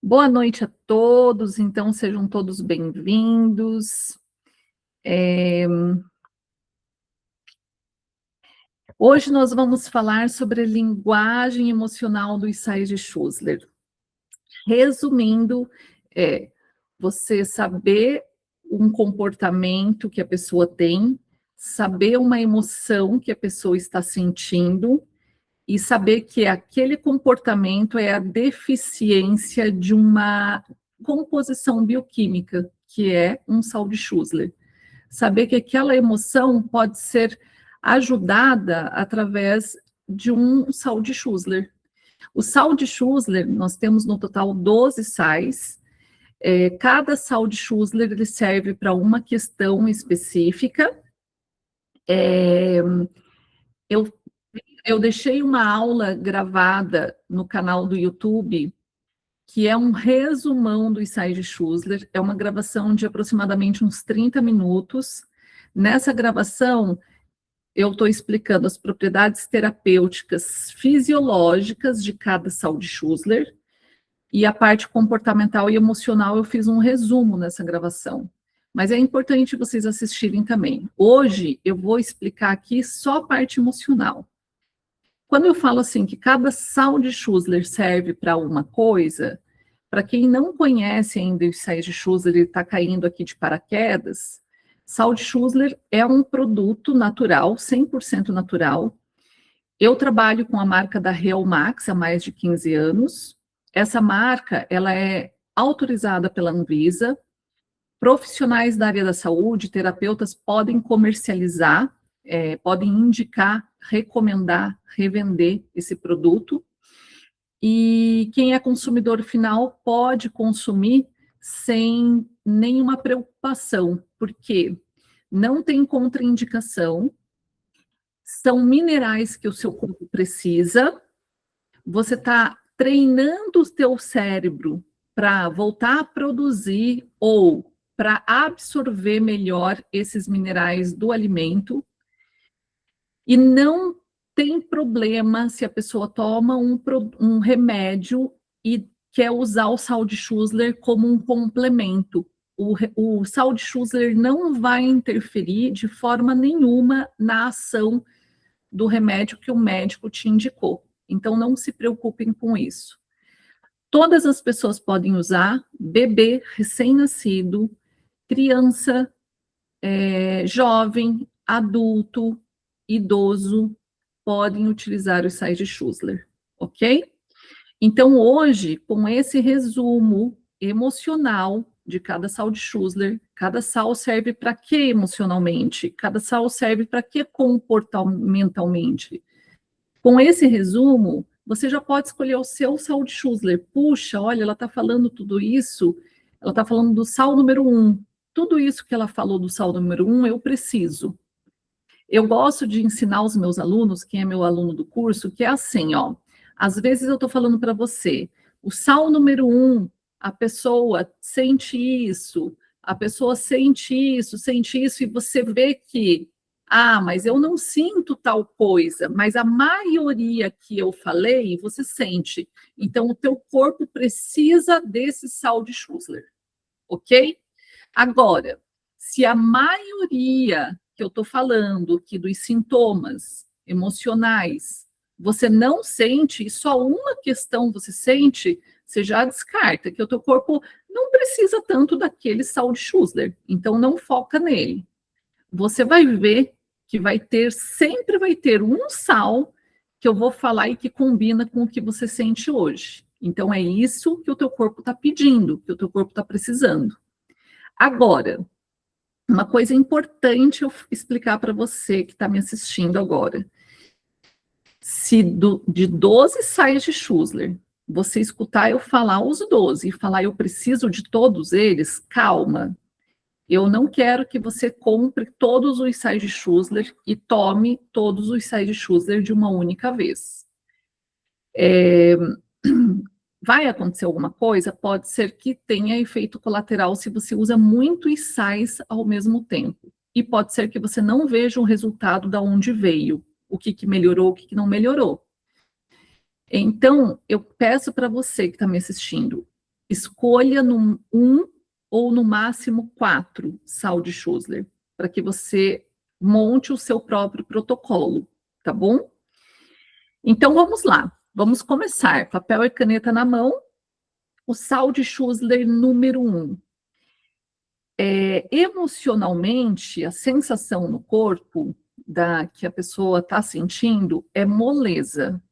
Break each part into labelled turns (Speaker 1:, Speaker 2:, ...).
Speaker 1: Boa noite a todos, então sejam todos bem-vindos. Hoje nós vamos falar sobre a linguagem emocional dos sais de Schussler. Resumindo, é você saber um comportamento que a pessoa tem, saber uma emoção que a pessoa está sentindo e saber que aquele comportamento é a deficiência de uma composição bioquímica, que é um sal de Schussler. Saber que aquela emoção pode ser ajudada através de um sal de Schussler. O sal de Schussler, nós temos no total 12 sais. Cada sal de Schussler ele serve para uma questão específica. Eu Eu deixei uma aula gravada no canal do YouTube, que é um resumão dos sais de Schussler. É uma gravação de aproximadamente uns 30 minutos. Nessa gravação, eu estou explicando as propriedades terapêuticas fisiológicas de cada sal de Schussler, e a parte comportamental e emocional eu fiz um resumo nessa gravação. Mas é importante vocês assistirem também. Hoje eu vou explicar aqui só a parte emocional. Quando eu falo assim que cada sal de Schussler serve para uma coisa, para quem não conhece ainda os sais de Schussler, ele está caindo aqui de paraquedas, sal de Schussler é um produto natural, 100% natural. Eu trabalho com a marca da Real Max há mais de 15 anos. Essa marca, ela é autorizada pela Anvisa. Profissionais da área da saúde, terapeutas, podem comercializar, podem indicar, recomendar, revender esse produto. E quem é consumidor final pode consumir sem nenhuma preocupação, porque não tem contraindicação, são minerais que o seu corpo precisa, você está treinando o teu cérebro para voltar a produzir ou para absorver melhor esses minerais do alimento, e não tem problema se a pessoa toma um remédio e quer usar o sal de Schussler como um complemento. O sal de Schussler não vai interferir de forma nenhuma na ação do remédio que o médico te indicou. Então, não se preocupem com isso. Todas as pessoas podem usar, bebê, recém-nascido, criança, jovem, adulto, idoso, podem utilizar os sais de Schussler, ok? Então, hoje, com esse resumo emocional de cada sal de Schussler, cada sal serve para quê emocionalmente? Cada sal serve para quê comportamentalmente? Com esse resumo, você já pode escolher o seu sal de Schussler. Puxa, olha, ela está falando tudo isso, ela está falando do sal número 1. Tudo isso que ela falou do sal número 1, eu preciso. Eu gosto de ensinar os meus alunos, quem é meu aluno do curso, que é assim, ó. Às vezes eu estou falando para você, o sal número 1, a pessoa sente isso, a pessoa sente isso, e você vê que, mas eu não sinto tal coisa, mas a maioria que eu falei, você sente. Então, o teu corpo precisa desse sal de Schussler, ok? Agora, se a maioria que eu estou falando aqui dos sintomas emocionais você não sente, e só uma questão você sente, você já descarta que o teu corpo não precisa tanto daquele sal de Schussler, então não foca nele. Você vai ver que sempre vai ter um sal que eu vou falar e que combina com o que você sente hoje. Então é isso que o teu corpo está pedindo, que o teu corpo está precisando. Agora, uma coisa importante eu explicar para você que está me assistindo agora. Se de 12 sais de Schussler, você escutar eu falar os 12 e falar eu preciso de todos eles, calma. Eu não quero que você compre todos os sais de Schussler e tome todos os sais de Schussler de uma única vez. Vai acontecer alguma coisa? Pode ser que tenha efeito colateral se você usa muitos sais ao mesmo tempo. E pode ser que você não veja o resultado da onde veio, o que melhorou, o que não melhorou. Então, eu peço para você que está me assistindo, escolha um ou no máximo 4 sal de Schussler, para que você monte o seu próprio protocolo, tá bom? Então vamos lá, vamos começar. Papel e caneta na mão. O sal de Schussler número 1. Emocionalmente, a sensação no corpo que a pessoa está sentindo é moleza.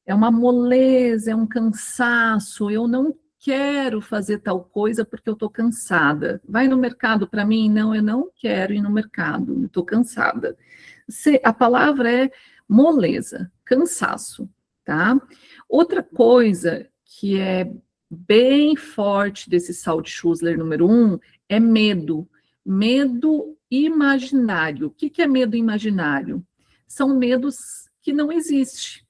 Speaker 1: É uma moleza, é um cansaço. Eu não quero fazer tal coisa porque eu estou cansada. Vai no mercado para mim? Não, eu não quero ir no mercado, eu estou cansada. A palavra é moleza, cansaço, tá? Outra coisa que é bem forte desse sal de Schussler número 1 é medo. Medo imaginário. O que é medo imaginário? São medos que não existem.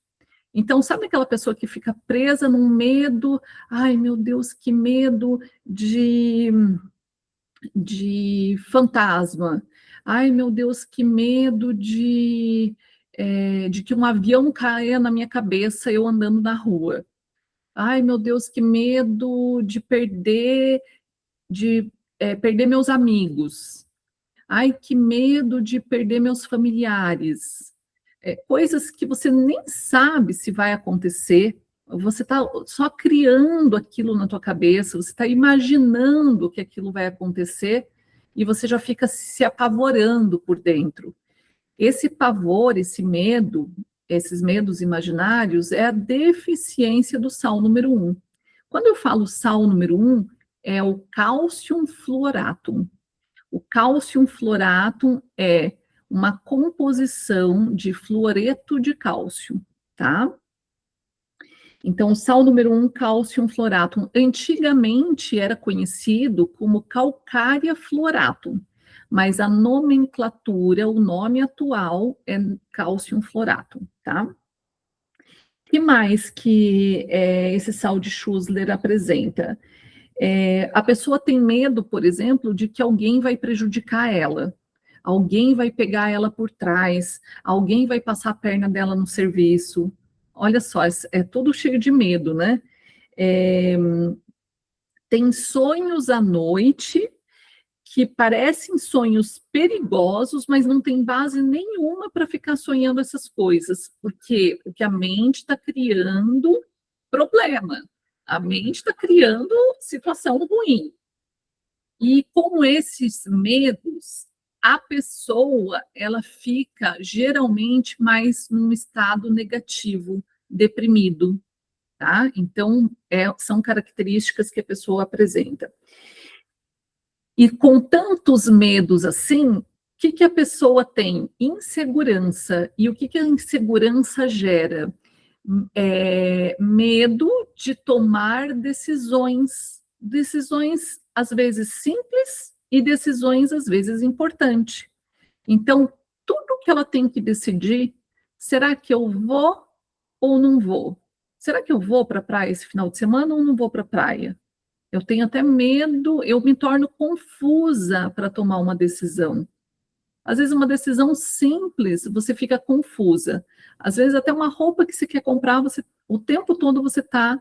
Speaker 1: Então, sabe aquela pessoa que fica presa num medo? Ai, meu Deus, que medo de fantasma. Ai, meu Deus, que medo de que um avião caia na minha cabeça eu andando na rua. Ai, meu Deus, que medo de perder meus amigos. Ai, que medo de perder meus familiares. Coisas que você nem sabe se vai acontecer, você está só criando aquilo na tua cabeça, você está imaginando que aquilo vai acontecer e você já fica se apavorando por dentro. Esse pavor, esse medo, esses medos imaginários é a deficiência do sal número 1. Quando eu falo sal número 1, é o cálcio fluoratum. O cálcio fluoratum é uma composição de fluoreto de cálcio, tá? Então, o sal número 1, cálcio fluoratum, antigamente era conhecido como calcária fluoratum, mas a nomenclatura, o nome atual é cálcio fluoratum, tá? O que mais que esse sal de Schussler apresenta? A pessoa tem medo, por exemplo, de que alguém vai prejudicar ela, alguém vai pegar ela por trás, alguém vai passar a perna dela no serviço. Olha só, é tudo cheio de medo, né? É, tem sonhos à noite que parecem sonhos perigosos, mas não tem base nenhuma para ficar sonhando essas coisas. Por quê? Porque a mente está criando problema. A mente está criando situação ruim. E com esses medos, a pessoa ela fica geralmente mais num estado negativo, deprimido, tá? Então, são características que a pessoa apresenta. E com tantos medos assim, o que a pessoa tem? Insegurança. E o que a insegurança gera? Medo de tomar decisões às vezes simples e decisões às vezes importantes. Então, tudo que ela tem que decidir, será que eu vou ou não vou? Será que eu vou para a praia esse final de semana ou não vou para a praia? Eu tenho até medo, eu me torno confusa para tomar uma decisão. Às vezes, uma decisão simples, você fica confusa. Às vezes, até uma roupa que você quer comprar, o tempo todo você está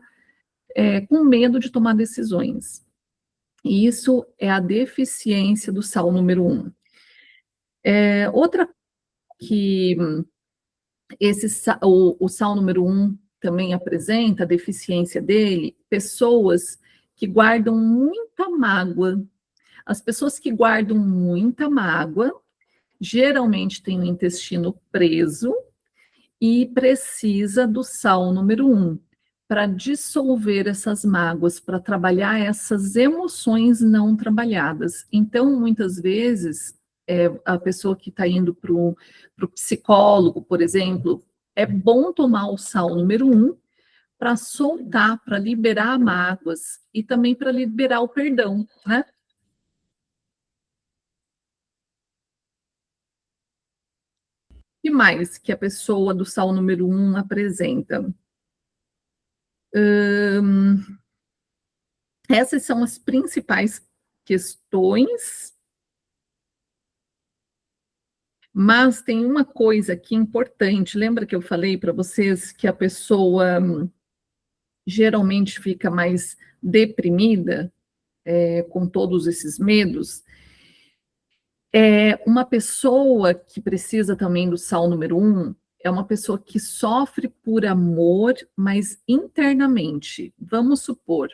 Speaker 1: com medo de tomar decisões. E isso é a deficiência do sal número 1. Outra que o sal número 1 também apresenta, a deficiência dele, pessoas que guardam muita mágoa. As pessoas que guardam muita mágoa, geralmente têm o intestino preso e precisa do sal número 1 para dissolver essas mágoas, para trabalhar essas emoções não trabalhadas. Então, muitas vezes, a pessoa que está indo para o psicólogo, por exemplo, é bom tomar o sal número 1 para soltar, para liberar mágoas e também para liberar o perdão, né? O que mais que a pessoa do sal número 1 apresenta? Essas são as principais questões, mas tem uma coisa aqui importante. Lembra que eu falei para vocês que a pessoa geralmente fica mais deprimida, com todos esses medos. Uma pessoa que precisa também do sal número 1 é uma pessoa que sofre por amor, mas internamente. Vamos supor,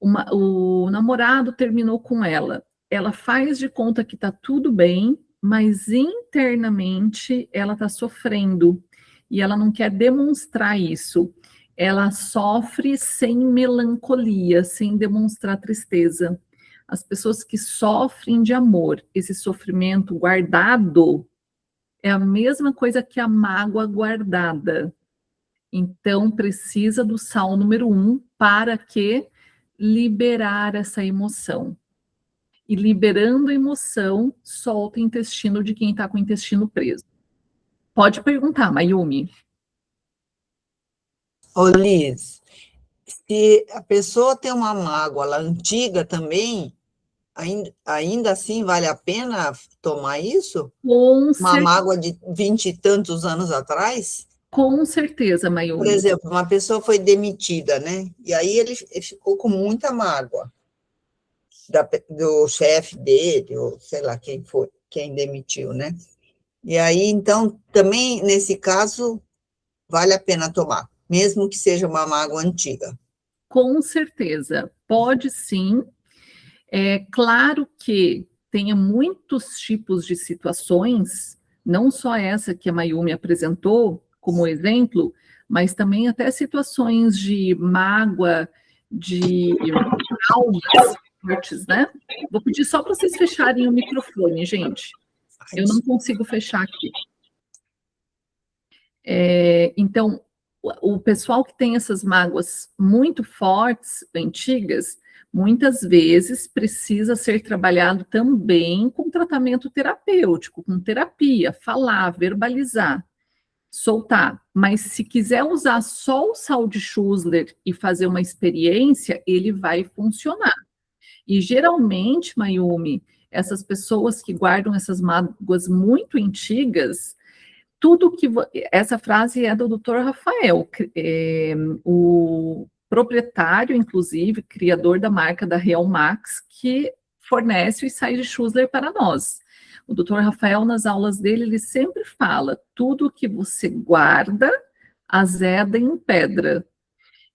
Speaker 1: o namorado terminou com ela. Ela faz de conta que está tudo bem, mas internamente ela está sofrendo e ela não quer demonstrar isso. Ela sofre sem melancolia, sem demonstrar tristeza. As pessoas que sofrem de amor, esse sofrimento guardado, é a mesma coisa que a mágoa guardada. Então, precisa do sal número 1 para que liberar essa emoção. E liberando a emoção, solta o intestino de quem está com o intestino preso. Pode perguntar, Mayumi.
Speaker 2: Ô, Liz, se a pessoa tem uma mágoa antiga também, ainda assim vale a pena tomar isso? Uma mágoa de 20 e tantos anos atrás?
Speaker 1: Com certeza, Mayumi.
Speaker 2: Por exemplo, uma pessoa foi demitida, né? E aí ele ficou com muita mágoa do chefe dele, ou sei lá quem foi, quem demitiu, né? E aí, então, também, nesse caso, vale a pena tomar, mesmo que seja uma mágoa antiga.
Speaker 1: Com certeza, pode sim. É claro que tenha muitos tipos de situações, não só essa que a Mayumi apresentou como exemplo, mas também até situações de mágoa, de traumas fortes, né? Vou pedir só para vocês fecharem o microfone, gente. Eu não consigo fechar aqui. Então, o pessoal que tem essas mágoas muito fortes, antigas, muitas vezes precisa ser trabalhado também com tratamento terapêutico, com terapia, falar, verbalizar, soltar. Mas se quiser usar só o sal de Schussler e fazer uma experiência, ele vai funcionar. E geralmente, Mayumi, essas pessoas que guardam essas mágoas muito antigas, tudo que essa frase é do Dr. Rafael, o proprietário, inclusive, criador da marca da Real Max, que fornece o sais de Schussler para nós. O Dr. Rafael, nas aulas dele, ele sempre fala: tudo que você guarda, azeda em pedra.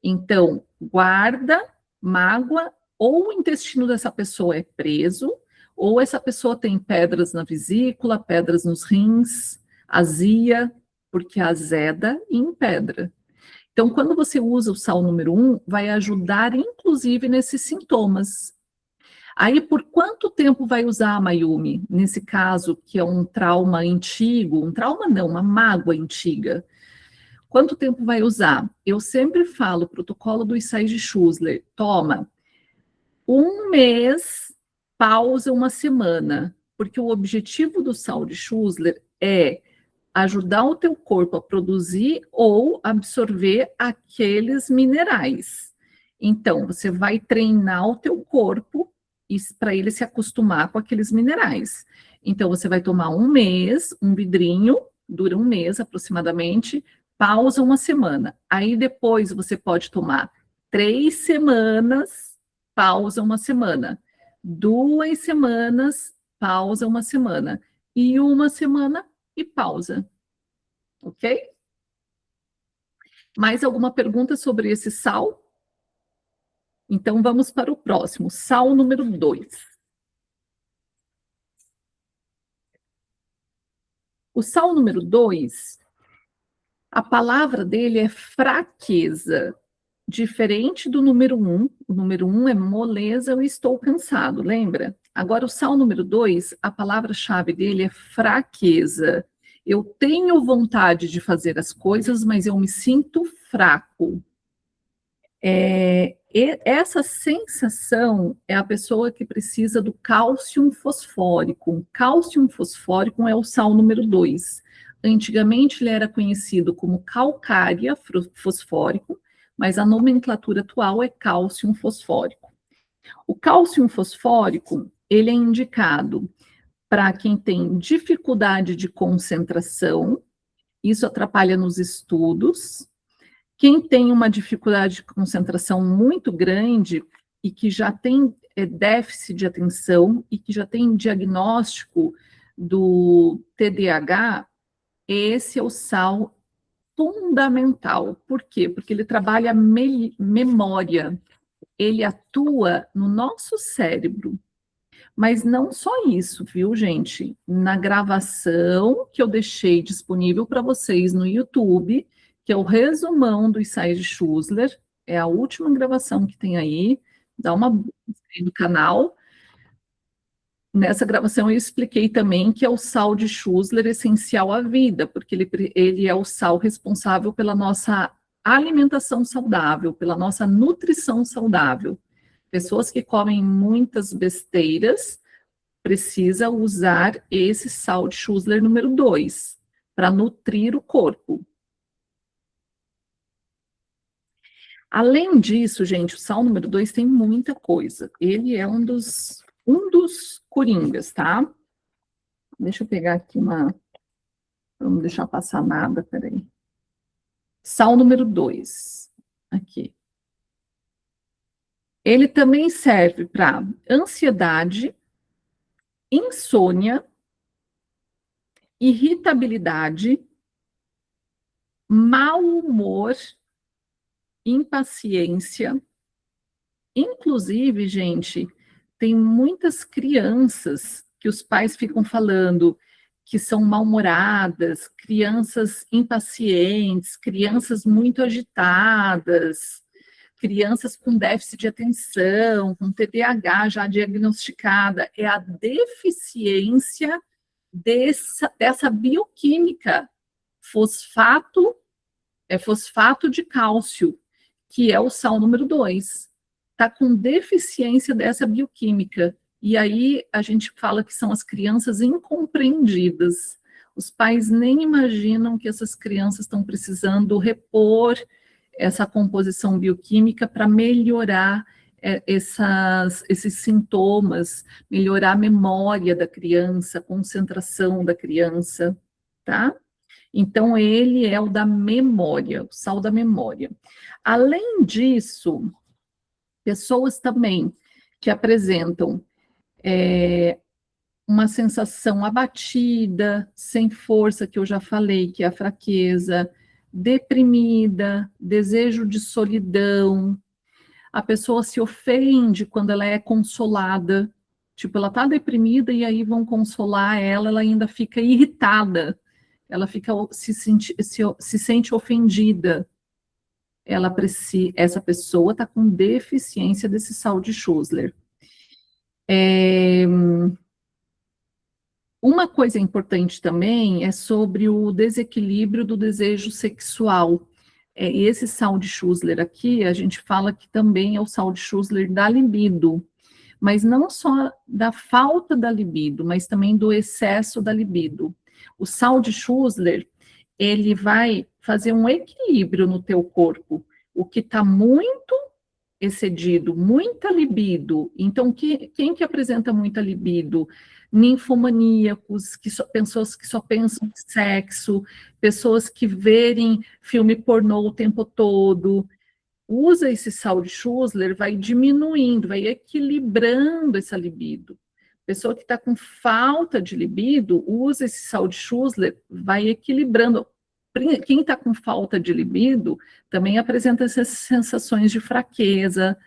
Speaker 1: Então, guarda, mágoa, ou o intestino dessa pessoa é preso, ou essa pessoa tem pedras na vesícula, pedras nos rins, azia, porque azeda e empedra. Então, quando você usa o sal número 1, vai ajudar, inclusive, nesses sintomas. Aí, por quanto tempo vai usar a Mayumi? Nesse caso, que é um trauma antigo, um trauma não, uma mágoa antiga. Quanto tempo vai usar? Eu sempre falo, protocolo dos sais de Schussler, toma 1 mês, pausa 1 semana, porque o objetivo do sal de Schussler é ajudar o teu corpo a produzir ou absorver aqueles minerais. Então, você vai treinar o teu corpo para ele se acostumar com aqueles minerais. Então, você vai tomar 1 mês, um vidrinho, dura 1 mês aproximadamente, pausa 1 semana. Aí depois você pode tomar 3 semanas, pausa 1 semana. 2 semanas, pausa 1 semana. E 1 semana e pausa. Ok? Mais alguma pergunta sobre esse sal? Então vamos para o próximo, sal número 2. O sal número 2, a palavra dele é fraqueza, diferente do número 1. O número 1 é moleza, eu estou cansado, lembra? Agora o sal número 2, a palavra-chave dele é fraqueza. Eu tenho vontade de fazer as coisas, mas eu me sinto fraco. Essa sensação é a pessoa que precisa do cálcio fosfórico. Cálcio fosfórico é o sal número 2. Antigamente ele era conhecido como calcária fosfórico, mas a nomenclatura atual é cálcio fosfórico. O cálcio fosfórico, ele é indicado para quem tem dificuldade de concentração, isso atrapalha nos estudos, Quem tem uma dificuldade de concentração muito grande e que já tem déficit de atenção e que já tem diagnóstico do TDAH, esse é o sal fundamental. Por quê? Porque ele trabalha memória, ele atua no nosso cérebro. Mas não só isso, viu, gente? Na gravação que eu deixei disponível para vocês no YouTube, que é o resumão dos sais de Schussler, é a última gravação que tem aí, dá uma busca aí no canal. Nessa gravação eu expliquei também que é o sal de Schussler essencial à vida, porque ele é o sal responsável pela nossa alimentação saudável, pela nossa nutrição saudável. Pessoas que comem muitas besteiras precisa usar esse sal de Schussler número 2 para nutrir o corpo. Além disso, gente, o sal número 2 tem muita coisa. Ele é um dos coringas, tá? Deixa eu pegar aqui uma... Não deixar passar nada, peraí. Sal número 2. Aqui. Ele também serve para ansiedade, insônia, irritabilidade, mau humor, impaciência. Inclusive, gente, tem muitas crianças que os pais ficam falando que são mal-humoradas, crianças impacientes, crianças muito agitadas, crianças com déficit de atenção, com TDAH já diagnosticada. É a deficiência dessa bioquímica, fosfato de cálcio, que é o sal número 2. Está com deficiência dessa bioquímica. E aí a gente fala que são as crianças incompreendidas. Os pais nem imaginam que essas crianças estão precisando repor essa composição bioquímica para melhorar esses sintomas, melhorar a memória da criança, a concentração da criança, tá? Então, ele é o da memória, o sal da memória. Além disso, pessoas também que apresentam uma sensação abatida, sem força, que eu já falei, que é a fraqueza, deprimida, desejo de solidão. A pessoa se ofende quando ela é consolada. Tipo, ela está deprimida e aí vão consolar ela, ela ainda fica irritada. Ela fica, se sente ofendida. Essa pessoa está com deficiência desse sal de Schussler. Uma coisa importante também é sobre o desequilíbrio do desejo sexual. Esse sal de Schussler aqui, a gente fala que também é o sal de Schussler da libido, mas não só da falta da libido, mas também do excesso da libido. O sal de Schussler, ele vai fazer um equilíbrio no teu corpo. O que está muito excedido, muita libido. Então, quem que apresenta muita libido? Ninfomaníacos, pessoas que só pensam em sexo, pessoas que verem filme pornô o tempo todo. Usa esse sal de Schussler, vai diminuindo, vai equilibrando essa libido. Pessoa que está com falta de libido, usa esse sal de Schussler, vai equilibrando. Quem está com falta de libido também apresenta essas sensações de fraqueza,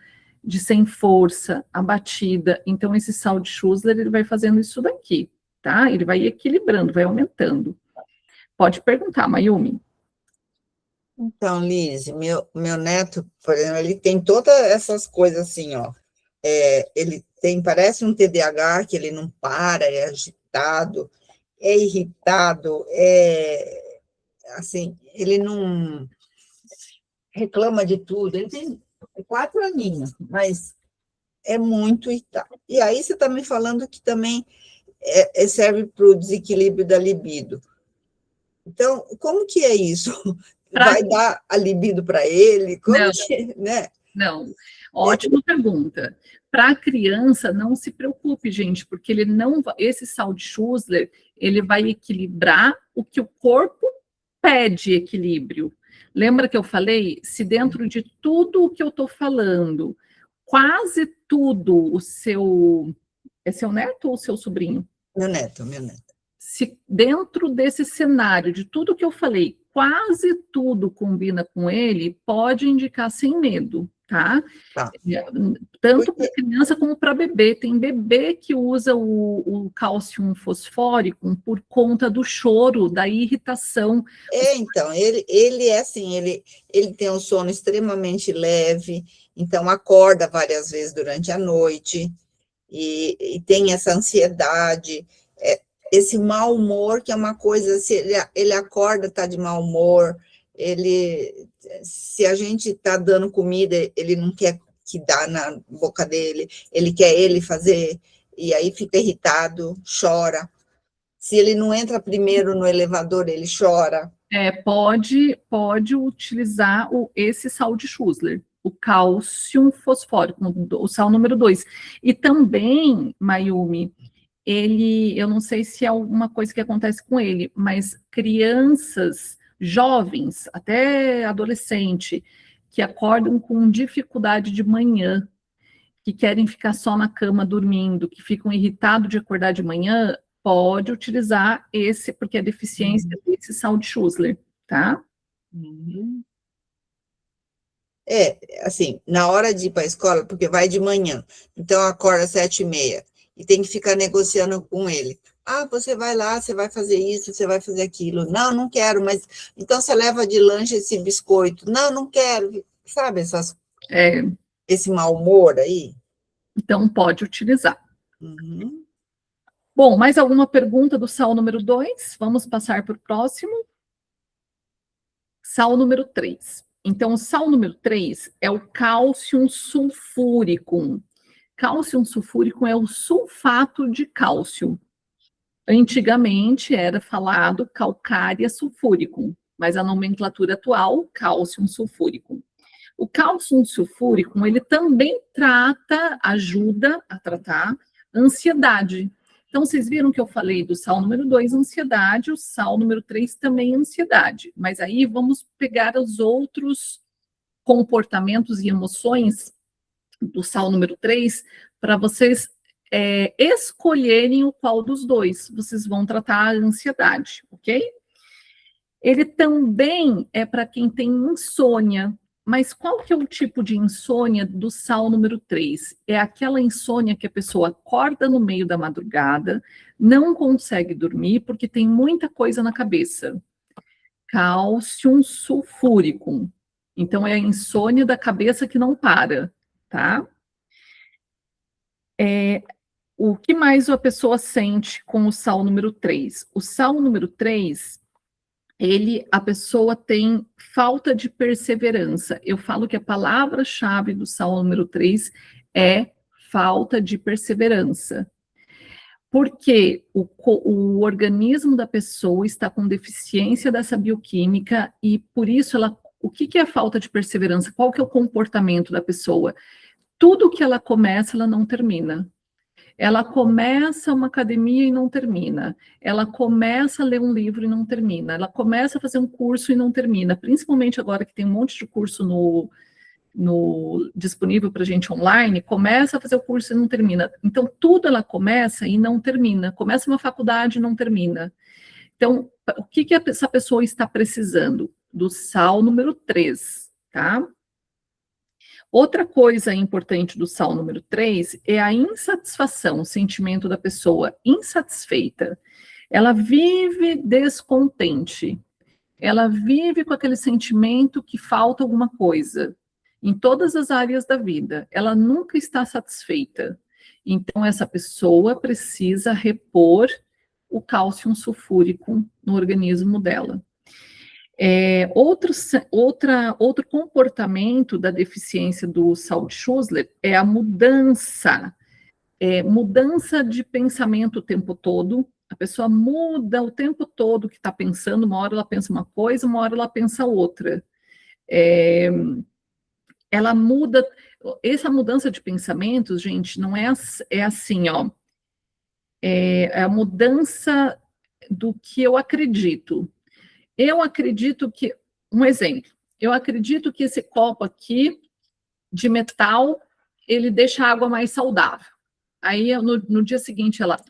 Speaker 1: de sem força, abatida. Então, esse sal de Schussler, ele vai fazendo isso daqui, tá? Ele vai equilibrando, vai aumentando. Pode perguntar, Mayumi.
Speaker 2: Então, Liz, meu neto, por exemplo, ele tem todas essas coisas assim, ó. Ele parece um TDAH, que ele não para, é agitado, é irritado, assim, ele não reclama de tudo. Ele tem 4 aninhos, mas é muito irritado. E aí você está me falando que também serve para o desequilíbrio da libido. Então, como que é isso? Vai dar a libido para ele? Como
Speaker 1: não,
Speaker 2: que, né?
Speaker 1: Não, ótima pergunta. Para a criança, não se preocupe, gente, porque esse sal de Schussler, ele vai equilibrar o que o corpo pede equilíbrio. Lembra que eu falei? Se dentro de tudo o que eu estou falando, quase tudo o seu... É seu neto ou seu sobrinho?
Speaker 2: Meu neto, meu neto.
Speaker 1: Se dentro desse cenário, de tudo que eu falei, quase tudo combina com ele, pode indicar sem medo, tá?
Speaker 2: Tá.
Speaker 1: Tanto para criança como para bebê. Tem bebê que usa o cálcio fosfórico por conta do choro, da irritação.
Speaker 2: Então, ele é assim, ele tem um sono extremamente leve, então acorda várias vezes durante a noite, e tem essa ansiedade, esse mau humor, que é uma coisa, se ele acorda, está de mau humor, se a gente está dando comida, ele não quer que dá na boca dele, ele quer ele fazer, e aí fica irritado, chora. Se ele não entra primeiro no elevador, ele chora.
Speaker 1: Pode utilizar esse sal de Schussler, o cálcio fosfórico, o sal número 2. E também, Mayumi, eu não sei se é alguma coisa que acontece com ele, mas crianças, jovens, até adolescente, que acordam com dificuldade de manhã, que querem ficar só na cama dormindo, que ficam irritados de acordar de manhã, pode utilizar esse, porque é deficiência desse sal de Schussler, tá?
Speaker 2: Assim, na hora de ir para a escola, porque vai de manhã, então acorda às 7h30, e tem que ficar negociando com ele. Você vai lá, você vai fazer isso, você vai fazer aquilo. Não, não quero, mas então você leva de lanche esse biscoito. Não, não quero. Sabe esse mau humor aí?
Speaker 1: Então, pode utilizar.
Speaker 2: Uhum.
Speaker 1: Bom, mais alguma pergunta do sal número 2? Vamos passar para o próximo. Sal número 3. Então, o sal número 3 é o cálcio sulfúrico. Cálcio sulfúrico é o sulfato de cálcio. Antigamente era falado calcária sulfúrico, mas a nomenclatura atual, cálcio sulfúrico. O cálcio sulfúrico, ele também ajuda a tratar ansiedade. Então, vocês viram que eu falei do sal número 2, ansiedade, o sal número 3 também ansiedade. Mas aí vamos pegar os outros comportamentos e emoções do sal número 3 para vocês escolherem o qual dos dois vocês vão tratar a ansiedade, ok? Ele também é para quem tem insônia. Mas qual que é o tipo de insônia do sal número 3? É aquela insônia que a pessoa acorda no meio da madrugada, não consegue dormir porque tem muita coisa na cabeça. Cálcio sulfúrico. Então, é a insônia da cabeça que não para, tá? O que mais a pessoa sente com o sal número 3? O sal número 3... a pessoa tem falta de perseverança. Eu falo que a palavra-chave do sal número 3 é falta de perseverança. Porque o organismo da pessoa está com deficiência dessa bioquímica e, por isso, o que é a falta de perseverança? Qual que é o comportamento da pessoa? Tudo que ela começa, ela não termina. Ela começa uma academia e não termina. Ela começa a ler um livro e não termina. Ela começa a fazer um curso e não termina. Principalmente agora que tem um monte de curso disponível para a gente online, começa a fazer o curso e não termina. Então, tudo ela começa e não termina. Começa uma faculdade e não termina. Então, o que essa pessoa está precisando? Do sal número 3, tá? Outra coisa importante do sal número 3 é a insatisfação, o sentimento da pessoa insatisfeita. Ela vive descontente. Ela vive com aquele sentimento que falta alguma coisa em todas as áreas da vida. Ela nunca está satisfeita. Então, essa pessoa precisa repor o cálcio sulfúrico no organismo dela. Outro comportamento da deficiência do sal de Schussler é a mudança de pensamento o tempo todo. A pessoa muda o tempo todo o que está pensando, uma hora ela pensa uma coisa, uma hora ela pensa outra. Ela muda, essa mudança de pensamentos, gente, não é assim, ó, é a mudança do que eu acredito. Eu acredito que, um exemplo, eu acredito que esse copo aqui, de metal, ele deixa a água mais saudável. Aí, no dia seguinte, ela,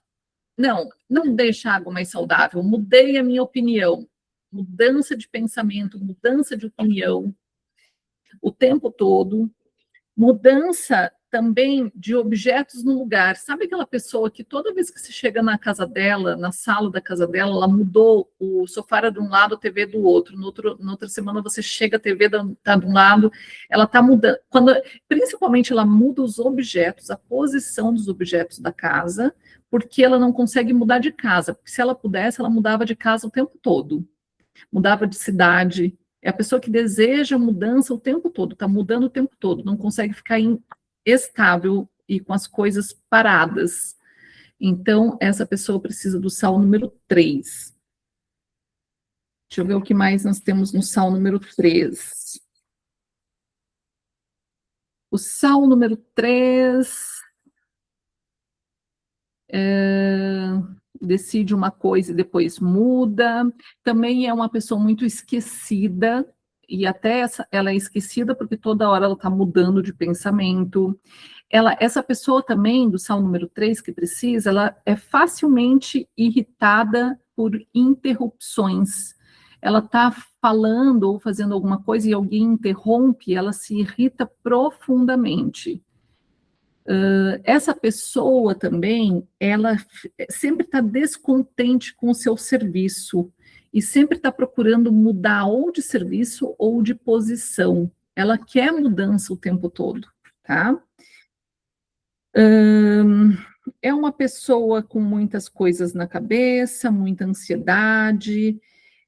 Speaker 1: não deixa a água mais saudável, mudei a minha opinião. Mudança de pensamento, mudança de opinião, o tempo todo. Mudança também de objetos no lugar. Sabe aquela pessoa que toda vez que você chega na casa dela, na sala da casa dela, ela mudou, o sofá era de um lado, a TV do outro. Na outra semana você chega, a TV está de um lado, ela está mudando. Principalmente ela muda os objetos, a posição dos objetos da casa, porque ela não consegue mudar de casa. Porque se ela pudesse, ela mudava de casa o tempo todo. Mudava de cidade. É a pessoa que deseja mudança o tempo todo, está mudando o tempo todo, não consegue ficar estável e com as coisas paradas. Então, essa pessoa precisa do sal número 3. Deixa eu ver o que mais nós temos no sal número 3. O sal número 3 decide uma coisa e depois muda. Também é uma pessoa muito esquecida, e até ela é esquecida porque toda hora ela está mudando de pensamento. Essa pessoa também, do sal número 3, que precisa, ela é facilmente irritada por interrupções. Ela está falando ou fazendo alguma coisa e alguém interrompe, ela se irrita profundamente. Essa pessoa também, ela sempre está descontente com o seu serviço e sempre está procurando mudar ou de serviço ou de posição. Ela quer mudança o tempo todo, tá? É uma pessoa com muitas coisas na cabeça, muita ansiedade,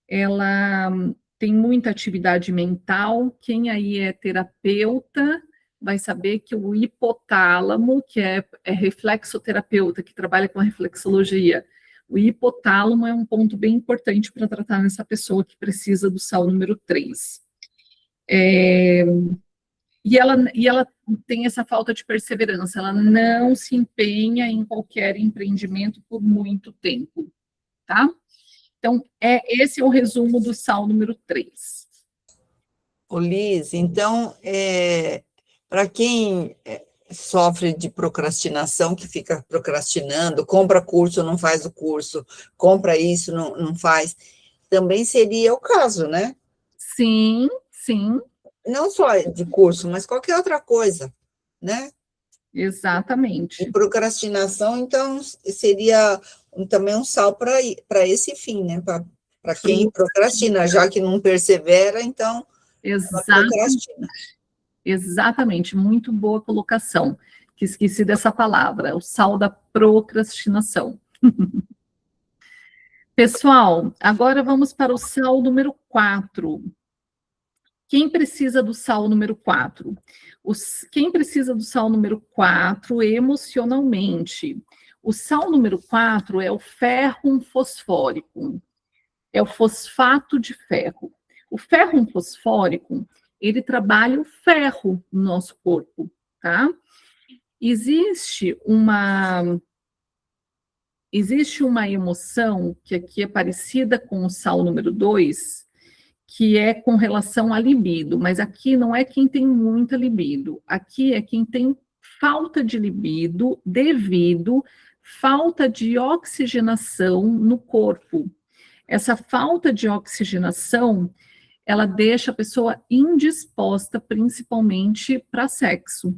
Speaker 1: ela tem muita atividade mental. Quem aí é terapeuta vai saber que o hipotálamo, que é reflexoterapeuta, que trabalha com a reflexologia, o hipotálamo é um ponto bem importante para tratar nessa pessoa que precisa do sal número 3. E ela tem essa falta de perseverança, ela não se empenha em qualquer empreendimento por muito tempo, tá? Então, esse é o resumo do sal número 3.
Speaker 2: Ô, Liz, então, para quem sofre de procrastinação, que fica procrastinando, compra curso, não faz o curso, compra isso, não faz, também seria o caso, né?
Speaker 1: Sim, sim.
Speaker 2: Não só de curso, mas qualquer outra coisa, né?
Speaker 1: Exatamente.
Speaker 2: E procrastinação, então, seria também um sal para esse fim, né? Para quem procrastina, já que não persevera, então, procrastina.
Speaker 1: Exatamente, muito boa colocação, que esqueci dessa palavra, o sal da procrastinação. Pessoal, agora vamos para o sal número 4. Quem precisa do sal número 4? Quem precisa do sal número 4 emocionalmente? O sal número 4 é o ferro fosfórico, é o fosfato de ferro. O ferro fosfórico, ele trabalha o ferro no nosso corpo, tá? Existe uma emoção que aqui é parecida com o sal número 2, que é com relação à libido, mas aqui não é quem tem muita libido, aqui é quem tem falta de libido devido falta de oxigenação no corpo. Essa falta de oxigenação, ela deixa a pessoa indisposta, principalmente para sexo.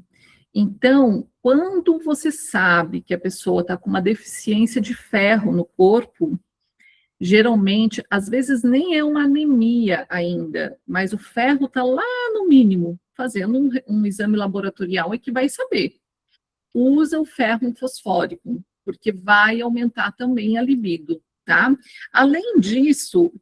Speaker 1: Então, quando você sabe que a pessoa está com uma deficiência de ferro no corpo, geralmente, às vezes nem é uma anemia ainda, mas o ferro está lá no mínimo, fazendo um exame laboratorial e que vai saber. Usa o ferro fosfórico, porque vai aumentar também a libido, tá? Além disso,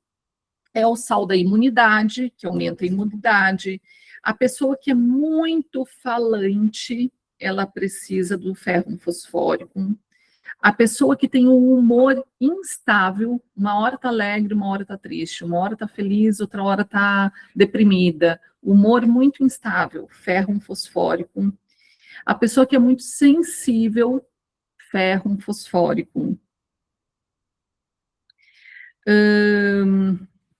Speaker 1: é o sal da imunidade, que aumenta a imunidade. A pessoa que é muito falante, ela precisa do ferro fosfórico. A pessoa que tem um humor instável, uma hora está alegre, uma hora está triste, uma hora está feliz, outra hora está deprimida. Humor muito instável, ferro fosfórico. A pessoa que é muito sensível, ferro fosfórico.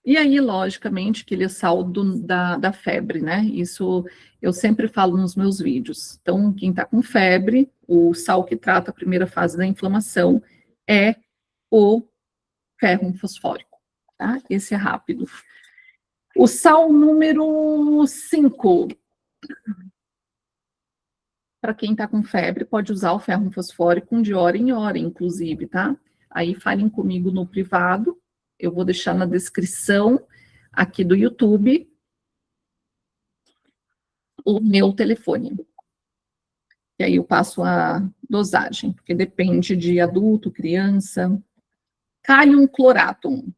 Speaker 1: E aí, logicamente, aquele sal da febre, né? Isso eu sempre falo nos meus vídeos. Então, quem está com febre, o sal que trata a primeira fase da inflamação é o ferro fosfórico, tá? Esse é rápido. O sal número 5. Para quem está com febre, pode usar o ferro fosfórico de hora em hora, inclusive, tá? Aí falem comigo no privado. Eu vou deixar na descrição aqui do YouTube o meu telefone. E aí eu passo a dosagem, porque depende de adulto, criança. Kalium cloratum.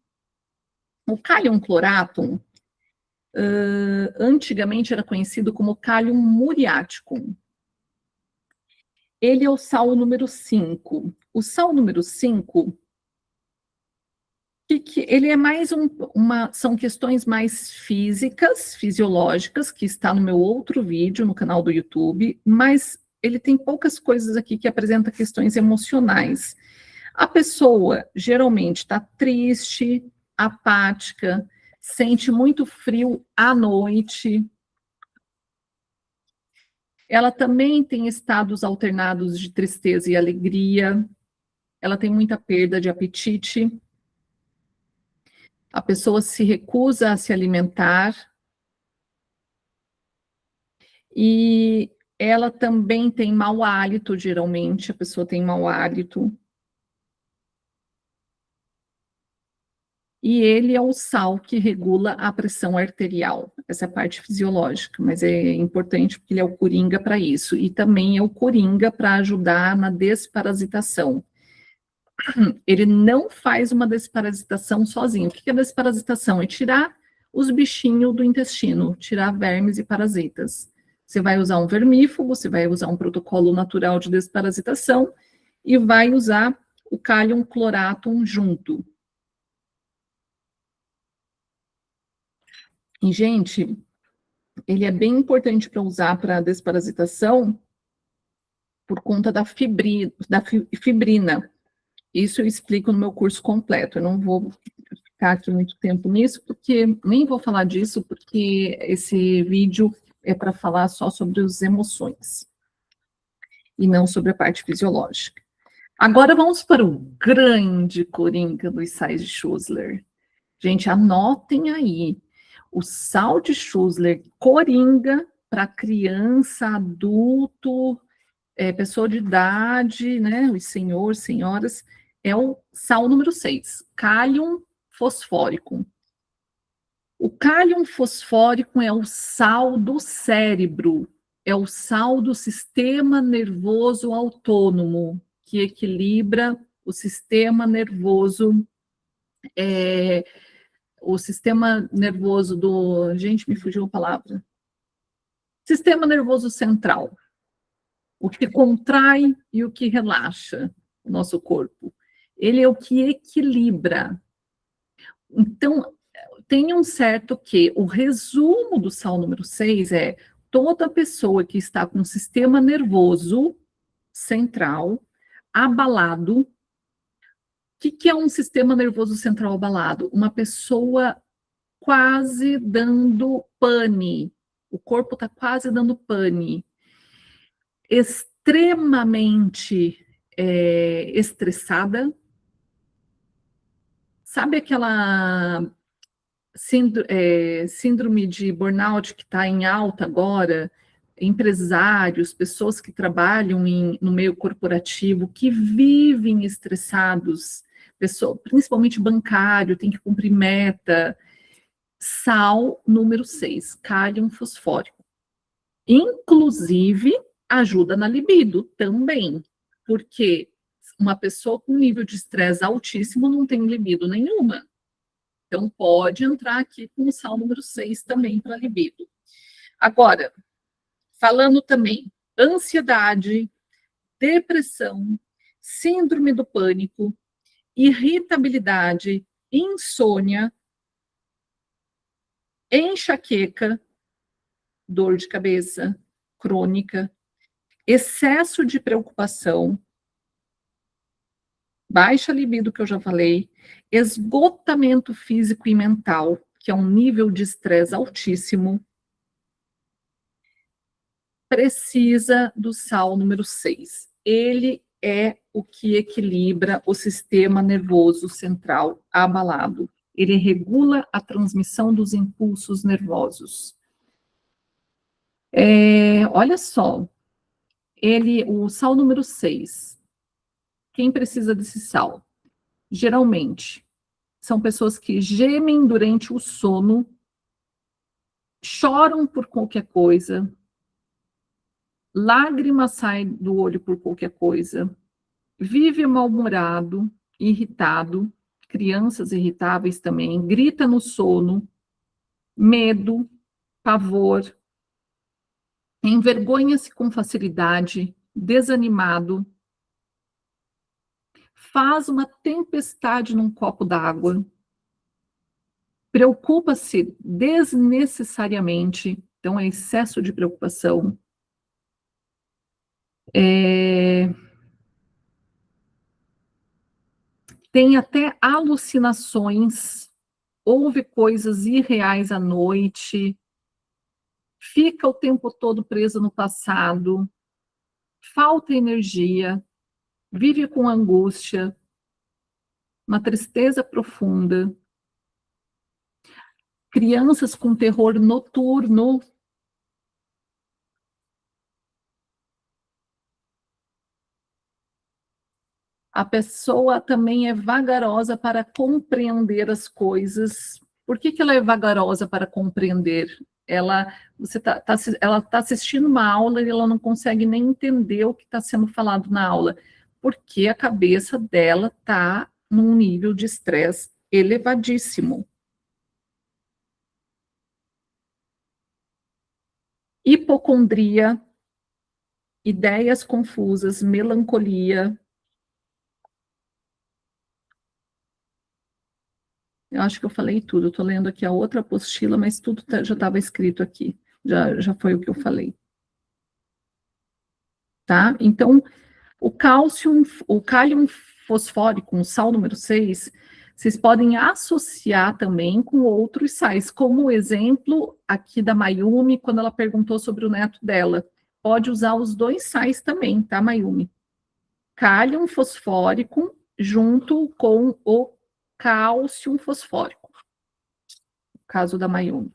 Speaker 1: O Kalium cloratum, antigamente era conhecido como Kalium muriaticum. Ele é o sal número 5. O sal número 5, ele é mais são questões mais físicas, fisiológicas, que está no meu outro vídeo no canal do YouTube, mas ele tem poucas coisas aqui que apresenta questões emocionais. A pessoa geralmente está triste, apática, sente muito frio à noite. Ela também tem estados alternados de tristeza e alegria. Ela tem muita perda de apetite. A pessoa se recusa a se alimentar. E ela também tem mau hálito, geralmente, a pessoa tem mau hálito. E ele é o sal que regula a pressão arterial. Essa é a parte fisiológica, mas é importante porque ele é o coringa para isso. E também é o coringa para ajudar na desparasitação. Ele não faz uma desparasitação sozinho. O que é desparasitação? É tirar os bichinhos do intestino, tirar vermes e parasitas. Você vai usar um vermífugo, você vai usar um protocolo natural de desparasitação e vai usar o Kalium cloratum junto. E, gente, ele é bem importante para usar para desparasitação por conta da fibrina. Isso eu explico no meu curso completo. Eu não vou ficar aqui muito tempo nisso, porque nem vou falar disso, porque esse vídeo é para falar só sobre as emoções e não sobre a parte fisiológica. Agora vamos para o grande coringa dos sais de Schussler. Gente, anotem aí. O sal de Schussler coringa para criança, adulto, pessoa de idade, né? Os senhores, senhoras, é o sal número 6, Kalium fosfórico. O Kalium fosfórico é o sal do cérebro, é o sal do sistema nervoso autônomo, que equilibra o sistema nervoso, o sistema nervoso do... Gente, me fugiu a palavra. Sistema nervoso central. O que contrai e o que relaxa o nosso corpo. Ele é o que equilibra. Então, tenham certo que o resumo do sal número 6 é toda pessoa que está com o sistema nervoso central abalado. O que é um sistema nervoso central abalado? Uma pessoa quase dando pane. O corpo está quase dando pane. Extremamente estressada. Sabe aquela síndrome de burnout que está em alta agora? Empresários, pessoas que trabalham no meio corporativo, que vivem estressados, principalmente bancário, tem que cumprir meta. Sal número 6, Kalium fosfórico. Inclusive, ajuda na libido também, porque uma pessoa com nível de estresse altíssimo não tem libido nenhuma. Então, pode entrar aqui com o sal número 6 também para libido. Agora, falando também, ansiedade, depressão, síndrome do pânico, irritabilidade, insônia, enxaqueca, dor de cabeça crônica, excesso de preocupação, baixa libido, que eu já falei, esgotamento físico e mental, que é um nível de estresse altíssimo, precisa do sal número 6. Ele é o que equilibra o sistema nervoso central abalado. Ele regula a transmissão dos impulsos nervosos. Olha só, o sal número 6. Quem precisa desse sal? Geralmente, são pessoas que gemem durante o sono, choram por qualquer coisa, lágrima sai do olho por qualquer coisa, vive mal-humorado, irritado, crianças irritáveis também, grita no sono, medo, pavor, envergonha-se com facilidade, desanimado, faz uma tempestade num copo d'água, preocupa-se desnecessariamente, então é excesso de preocupação. Tem até alucinações, ouve coisas irreais à noite, fica o tempo todo preso no passado, falta energia, vive com angústia, uma tristeza profunda, crianças com terror noturno. A pessoa também é vagarosa para compreender as coisas. Por que ela é vagarosa para compreender? Ela tá assistindo uma aula e ela não consegue nem entender o que está sendo falado na aula, porque a cabeça dela está num nível de estresse elevadíssimo. Hipocondria, ideias confusas, melancolia. Eu acho que eu falei tudo. Estou lendo aqui a outra apostila, mas tudo já estava escrito aqui. Já foi o que eu falei. Tá? Então, o cálium fosfórico, o sal número 6, vocês podem associar também com outros sais, como o exemplo aqui da Mayumi, quando ela perguntou sobre o neto dela. Pode usar os 2 sais também, tá, Mayumi? Cálium fosfórico junto com o cálcio fosfórico. No caso da Mayumi,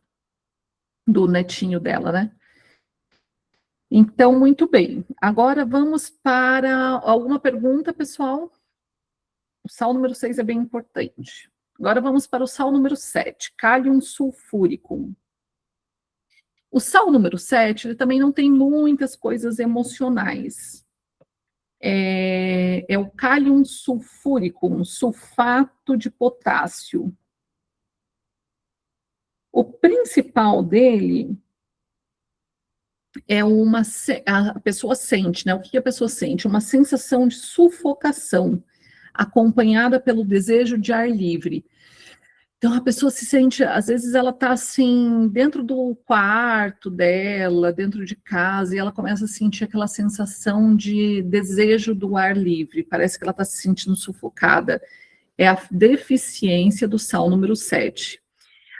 Speaker 1: do netinho dela, né? Então, muito bem. Agora vamos para alguma pergunta, pessoal? O sal número 6 é bem importante. Agora vamos para o sal número 7, cálium sulfúrico. O sal número 7, ele também não tem muitas coisas emocionais. É o cálium sulfúrico, um sulfato de potássio. O principal dele é a pessoa sente, né? O que a pessoa sente? Uma sensação de sufocação, acompanhada pelo desejo de ar livre. Então a pessoa se sente, às vezes ela está assim, dentro do quarto dela, dentro de casa, e ela começa a sentir aquela sensação de desejo do ar livre, parece que ela está se sentindo sufocada. É a deficiência do sal número 7.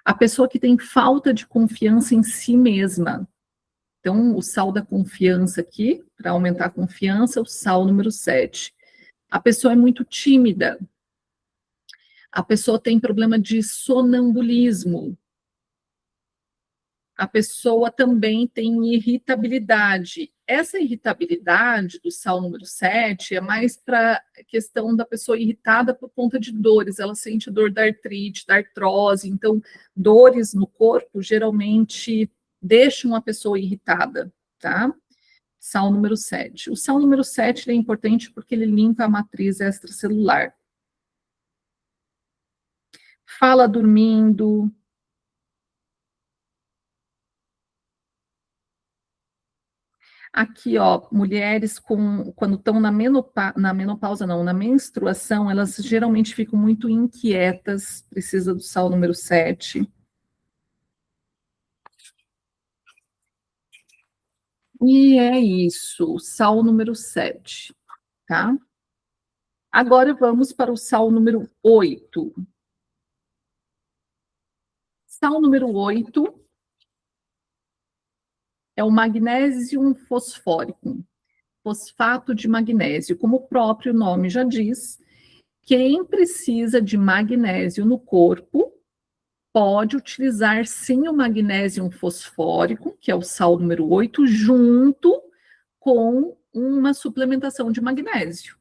Speaker 1: A pessoa que tem falta de confiança em si mesma. Então, o sal da confiança aqui, para aumentar a confiança, o sal número 7. A pessoa é muito tímida. A pessoa tem problema de sonambulismo. A pessoa também tem irritabilidade. Essa irritabilidade do sal número 7 é mais para a questão da pessoa irritada por conta de dores. Ela sente dor da artrite, da artrose. Então, dores no corpo geralmente deixam a pessoa irritada, tá? Sal número 7. O sal número 7 é importante porque ele limpa a matriz extracelular. Fala dormindo. Aqui, ó, mulheres quando estão na menopausa, não, na menstruação, elas geralmente ficam muito inquietas, precisa do sal número 7. E é isso, sal número 7, tá? Agora vamos para o sal número 8. Sal número 8 é o magnésio fosfórico, fosfato de magnésio. Como o próprio nome já diz, quem precisa de magnésio no corpo pode utilizar sim o magnésio fosfórico, que é o sal número 8, junto com uma suplementação de magnésio.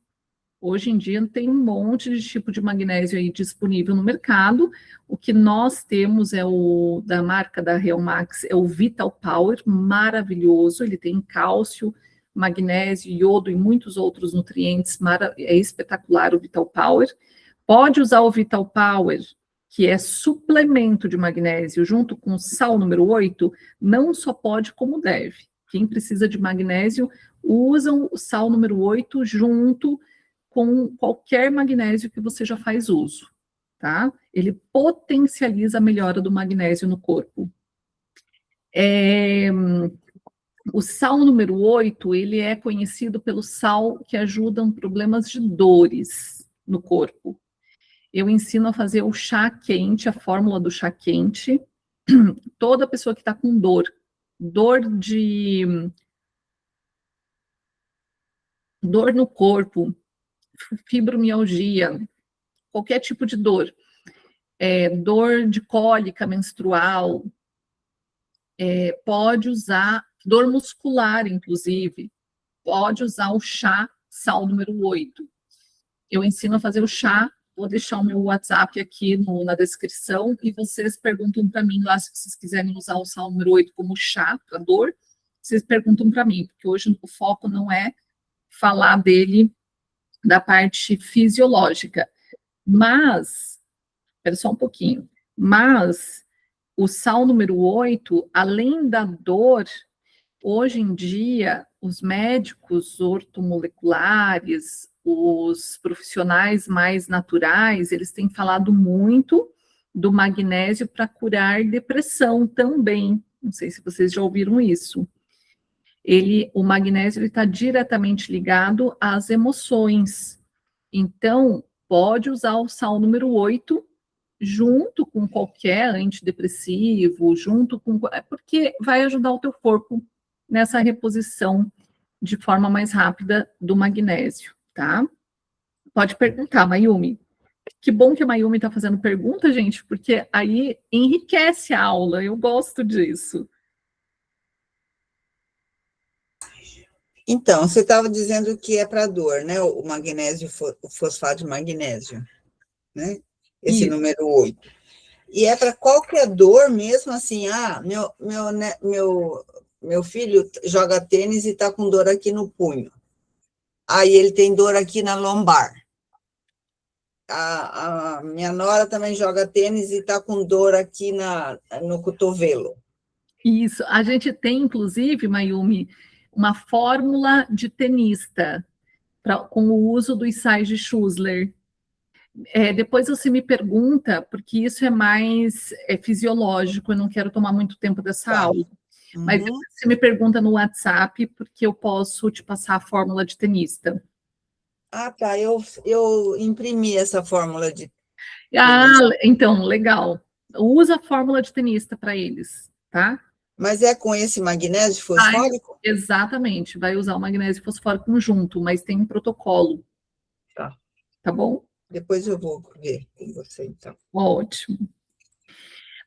Speaker 1: Hoje em dia tem um monte de tipo de magnésio aí disponível no mercado. O que nós temos é o da marca da Real Max, é o Vital Power, maravilhoso. Ele tem cálcio, magnésio, iodo e muitos outros nutrientes. É espetacular o Vital Power. Pode usar o Vital Power, que é suplemento de magnésio, junto com o sal número 8, não só pode, como deve. Quem precisa de magnésio, usam o sal número 8 junto com qualquer magnésio que você já faz uso, tá? Ele potencializa a melhora do magnésio no corpo. O sal número 8, ele é conhecido pelo sal que ajuda em problemas de dores no corpo. Eu ensino a fazer o chá quente, a fórmula do chá quente. Toda pessoa que está com dor no corpo, fibromialgia, qualquer tipo de dor, dor de cólica menstrual, pode usar, dor muscular, inclusive, pode usar o chá sal número 8. Eu ensino a fazer o chá, vou deixar o meu WhatsApp aqui na descrição, e vocês perguntam para mim lá, se vocês quiserem usar o sal número 8 como chá para dor, vocês perguntam para mim, porque hoje o foco não é falar dele da parte fisiológica, mas, espera só um pouquinho, mas o sal número 8, além da dor, hoje em dia, os médicos ortomoleculares, os profissionais mais naturais, eles têm falado muito do magnésio para curar depressão também. Não sei se vocês já ouviram isso. O magnésio está diretamente ligado às emoções. Então, pode usar o sal número 8 junto com qualquer antidepressivo, porque vai ajudar o teu corpo nessa reposição de forma mais rápida do magnésio, tá? Pode perguntar, Mayumi. Que bom que a Mayumi está fazendo pergunta, gente, porque aí enriquece a aula, eu gosto disso.
Speaker 2: Então, você estava dizendo que é para dor, né? O magnésio, o fosfato de magnésio, né? Esse
Speaker 1: Isso.
Speaker 2: número 8. E é para qualquer dor mesmo, assim, meu filho joga tênis e está com dor aqui no punho. Aí ele tem dor aqui na lombar. A minha nora também joga tênis e está com dor aqui no cotovelo.
Speaker 1: Isso. A gente tem, inclusive, Mayumi, uma fórmula de tenista com o uso dos sais de Schussler. Depois você me pergunta, porque isso é mais fisiológico, eu não quero tomar muito tempo dessa aula. Mas depois você me pergunta no WhatsApp, porque eu posso te passar a fórmula de tenista.
Speaker 2: Ah, tá. Eu imprimi essa fórmula de
Speaker 1: tenista. Então, legal. Usa a fórmula de tenista para eles, tá?
Speaker 2: Mas é com esse magnésio fosfórico?
Speaker 1: Exatamente. Vai usar o magnésio fosfórico junto, mas tem um protocolo. Tá bom?
Speaker 2: Depois eu vou ver com você, então.
Speaker 1: Ótimo.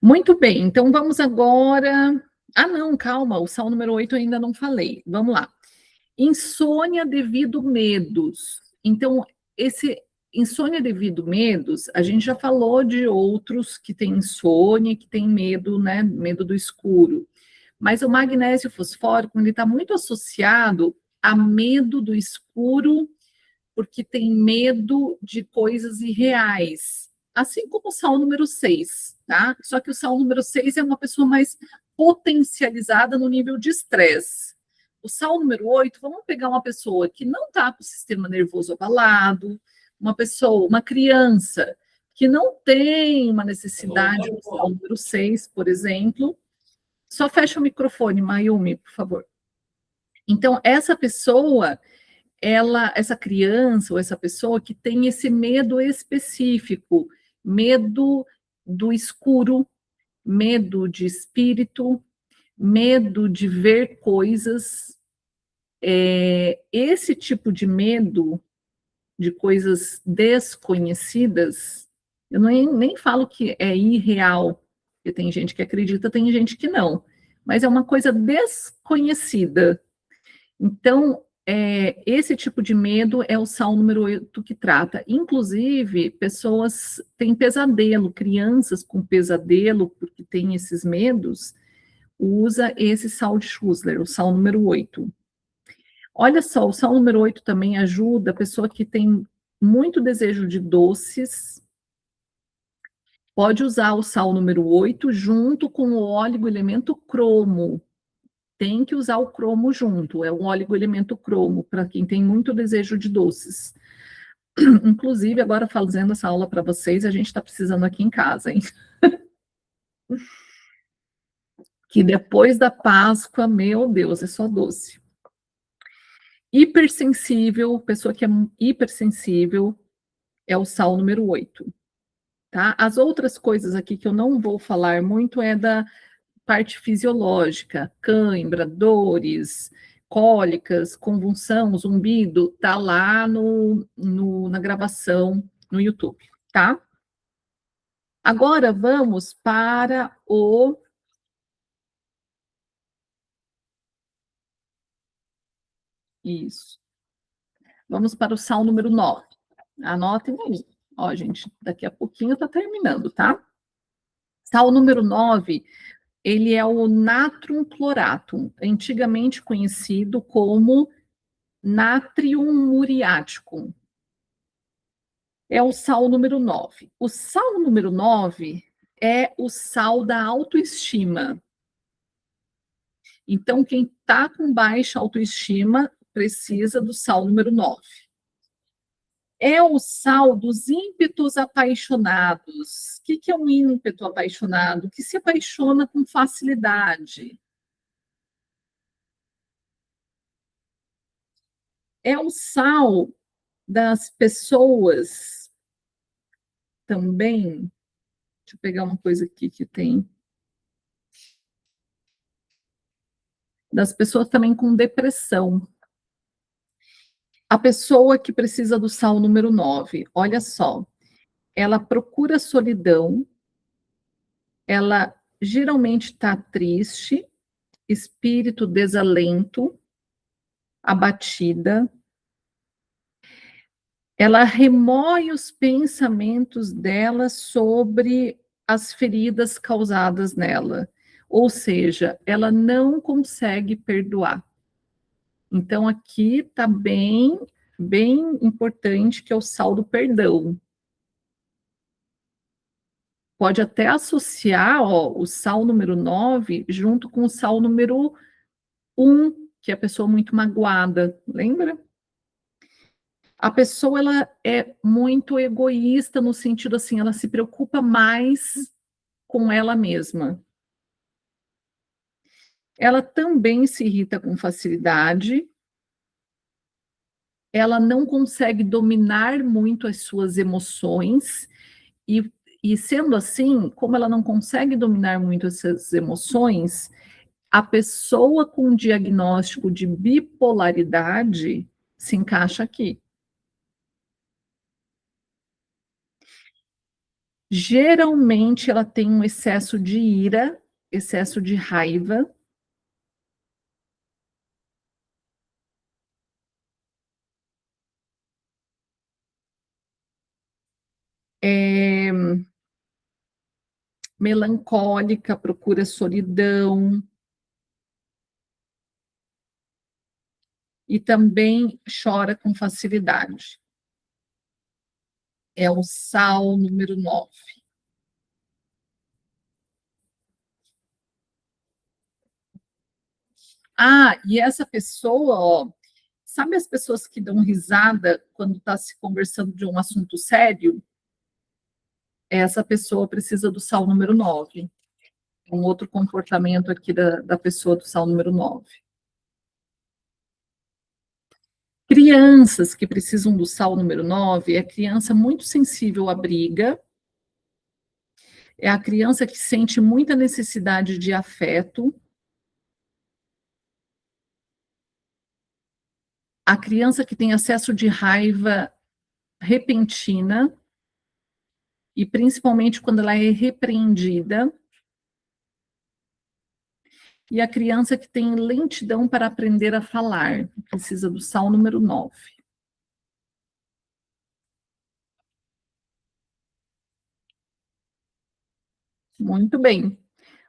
Speaker 1: Muito bem, então vamos agora... Ah, não, calma, o sal número 8 eu ainda não falei. Vamos lá. Insônia devido medos. Então, insônia devido medos, a gente já falou de outros que têm insônia, que têm medo, né? Medo do escuro. Mas o magnésio fosfórico, ele está muito associado a medo do escuro, porque tem medo de coisas irreais. Assim como o sal número 6, tá? Só que o sal número 6 é uma pessoa mais potencializada no nível de estresse. O sal número 8, vamos pegar uma pessoa que não está com o sistema nervoso abalado, uma criança que não tem uma necessidade do sal número 6, por exemplo. Só fecha o microfone, Mayumi, por favor. Então, essa pessoa, essa criança ou essa pessoa que tem esse medo específico, medo do escuro, medo de espírito, medo de ver coisas, esse tipo de medo de coisas desconhecidas, eu nem falo que é irreal, porque tem gente que acredita, tem gente que não, mas é uma coisa desconhecida. Então, esse tipo de medo é o Salmo número 8 que trata. Inclusive, pessoas têm pesadelo, crianças com pesadelo, porque têm esses medos, usa esse Salmo de Schussler, o Salmo número 8. Olha só, o Salmo número 8 também ajuda a pessoa que tem muito desejo de doces, pode usar o Salmo número 8 junto com o óleo elemento cromo. Tem que usar o cromo junto, é um óleo elemento cromo, para quem tem muito desejo de doces. Inclusive, agora fazendo essa aula para vocês, a gente está precisando aqui em casa, hein? Que depois da Páscoa, meu Deus, é só doce. Hipersensível, pessoa que é hipersensível, é o sal número 8. Tá? As outras coisas aqui que eu não vou falar muito é da parte fisiológica, cãibra, dores, cólicas, convulsão, zumbido, tá lá na gravação no YouTube, tá? Agora vamos para o... Isso. Vamos para o sal número 9. Anotem aí. Ó, gente, daqui a pouquinho tá terminando, tá? Sal número 9, ele é o natrium cloratum, antigamente conhecido como natrium muriático. É o sal número 9. O sal número 9 é o sal da autoestima. Então, quem está com baixa autoestima precisa do sal número 9. É o sal dos ímpetos apaixonados. O que é um ímpeto apaixonado? Que se apaixona com facilidade. É o sal das pessoas também. Deixa eu pegar uma coisa aqui que tem. Das pessoas também com depressão. A pessoa que precisa do sal número 9, olha só, ela procura solidão, ela geralmente está triste, espírito desalento, abatida, ela remoe os pensamentos dela sobre as feridas causadas nela, ou seja, ela não consegue perdoar. Então, aqui está bem importante, que é o sal do perdão. Pode até associar, ó, o sal número 9 junto com o sal número 1, que é a pessoa muito magoada, lembra? A pessoa, ela é muito egoísta no sentido assim, ela se preocupa mais com ela mesma. Ela também se irrita com facilidade, ela não consegue dominar muito as suas emoções, e sendo assim, como ela não consegue dominar muito essas emoções, a pessoa com diagnóstico de bipolaridade se encaixa aqui. Geralmente ela tem um excesso de ira, excesso de raiva. Melancólica, procura solidão. E também chora com facilidade. É o sal número 9. Ah, e essa pessoa, ó, sabe as pessoas que dão risada quando está se conversando de um assunto sério? Essa pessoa precisa do sal número 9. Um outro comportamento aqui da pessoa do sal número 9. Crianças que precisam do sal número 9 é criança muito sensível à briga, é a criança que sente muita necessidade de afeto, a criança que tem acesso de raiva repentina, e principalmente quando ela é repreendida, e a criança que tem lentidão para aprender a falar, precisa do sal número 9. Muito bem.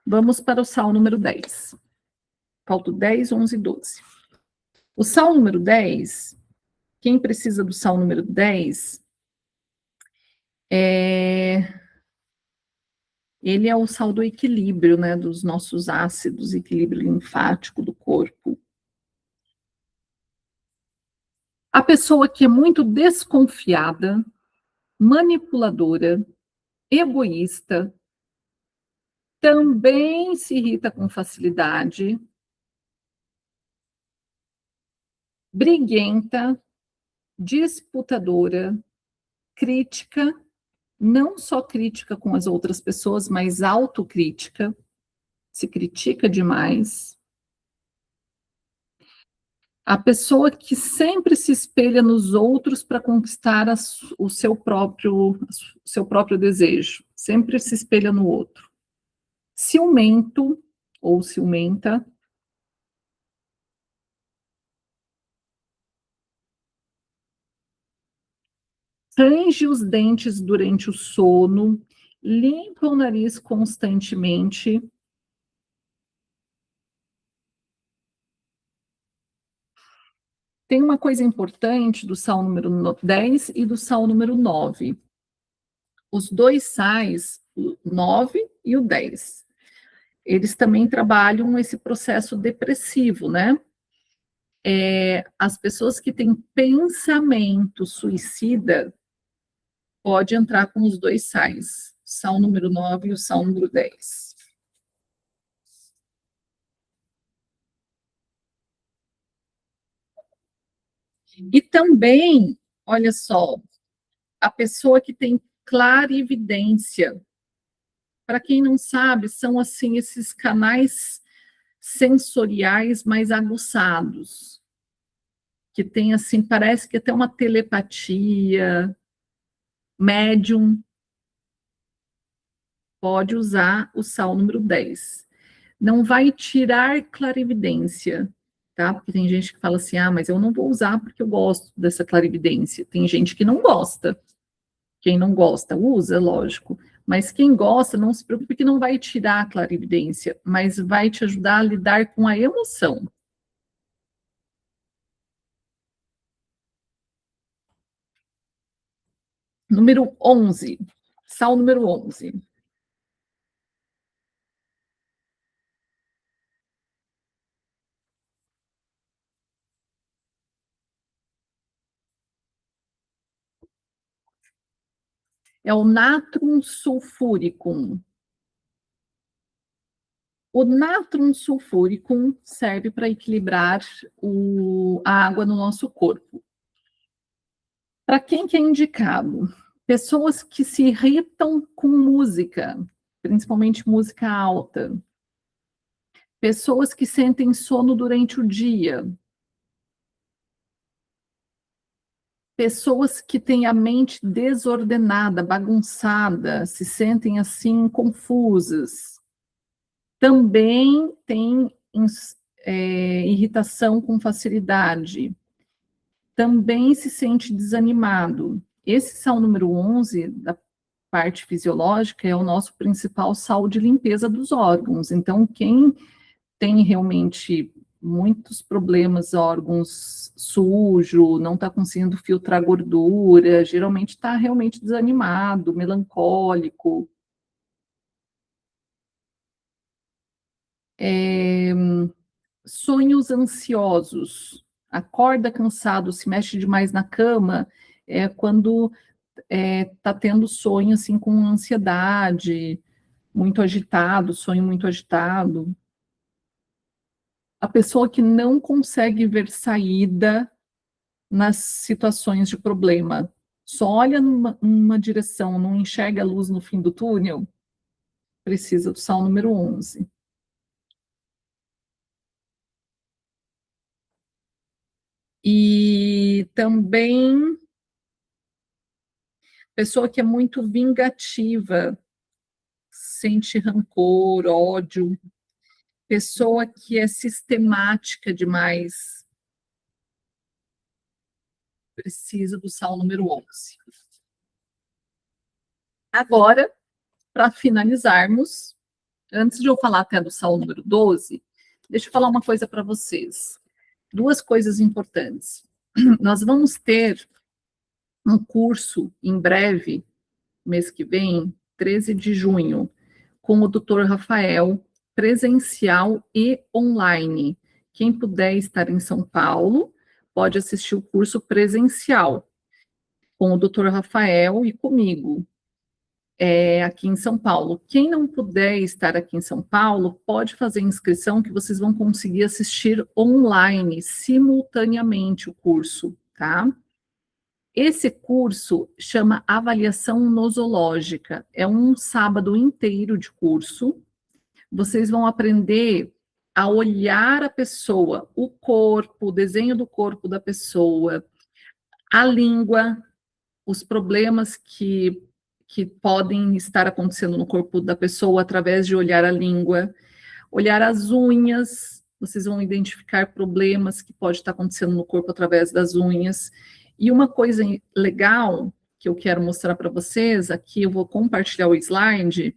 Speaker 1: Vamos para o sal número 10. Faltam 10, 11 e 12. O sal número 10, quem precisa do sal número 10, ele é o sal do equilíbrio, né, dos nossos ácidos, equilíbrio linfático do corpo. A pessoa que é muito desconfiada, manipuladora, egoísta, também se irrita com facilidade, briguenta, disputadora, crítica, não só crítica com as outras pessoas, mas autocrítica, se critica demais. A pessoa que sempre se espelha nos outros para conquistar o seu próprio desejo, sempre se espelha no outro. Ciumento ou ciumenta. Range os dentes durante o sono, limpa o nariz constantemente. Tem uma coisa importante do sal número 10 e do sal número 9. Os dois sais, o 9 e o 10, eles também trabalham esse processo depressivo, né? As pessoas que têm pensamento suicida pode entrar com os dois sais, o sal número 9 e o sal número 10. E também, olha só, a pessoa que tem clarividência. Para quem não sabe, são assim esses canais sensoriais mais aguçados, que tem assim, parece que até uma telepatia, médium, pode usar o sal número 10. Não vai tirar clarividência, tá? Porque tem gente que fala assim, mas eu não vou usar porque eu gosto dessa clarividência. Tem gente que não gosta. Quem não gosta, usa, lógico. Mas quem gosta, não se preocupe que não vai tirar a clarividência, mas vai te ajudar a lidar com a emoção. Número 11. Sal número 11. É o natrum sulfuricum. O natrum sulfuricum serve para equilibrar a água no nosso corpo. Para quem que é indicado? Pessoas que se irritam com música, principalmente música alta. Pessoas que sentem sono durante o dia. Pessoas que têm a mente desordenada, bagunçada, se sentem assim confusas. Também tem irritação com facilidade. Também se sente desanimado. Esse sal número 11, da parte fisiológica, é o nosso principal sal de limpeza dos órgãos. Então, quem tem realmente muitos problemas, órgãos sujo, não está conseguindo filtrar gordura, geralmente está realmente desanimado, melancólico. Sonhos ansiosos, acorda cansado, se mexe demais na cama, é quando está tendo sonho assim com ansiedade, muito agitado, sonho muito agitado. A pessoa que não consegue ver saída nas situações de problema. Só olha numa direção, não enxerga a luz no fim do túnel, precisa do sal número 11. E também pessoa que é muito vingativa, sente rancor, ódio, pessoa que é sistemática demais, precisa do sal número 11. Agora, para finalizarmos, antes de eu falar até do sal número 12, deixa eu falar uma coisa para vocês. Duas coisas importantes. Nós vamos ter um curso em breve, mês que vem, 13 de junho, com o Dr. Rafael, presencial e online. Quem puder estar em São Paulo, pode assistir o curso presencial, com o Dr. Rafael e comigo, aqui em São Paulo. Quem não puder estar aqui em São Paulo, pode fazer inscrição que vocês vão conseguir assistir online, simultaneamente o curso, tá? Esse curso chama Avaliação Nosológica. É um sábado inteiro de curso. Vocês vão aprender a olhar a pessoa, o corpo, o desenho do corpo da pessoa, a língua, os problemas que podem estar acontecendo no corpo da pessoa através de olhar a língua, olhar as unhas, vocês vão identificar problemas que pode estar acontecendo no corpo através das unhas. E uma coisa legal que eu quero mostrar para vocês, aqui eu vou compartilhar o slide,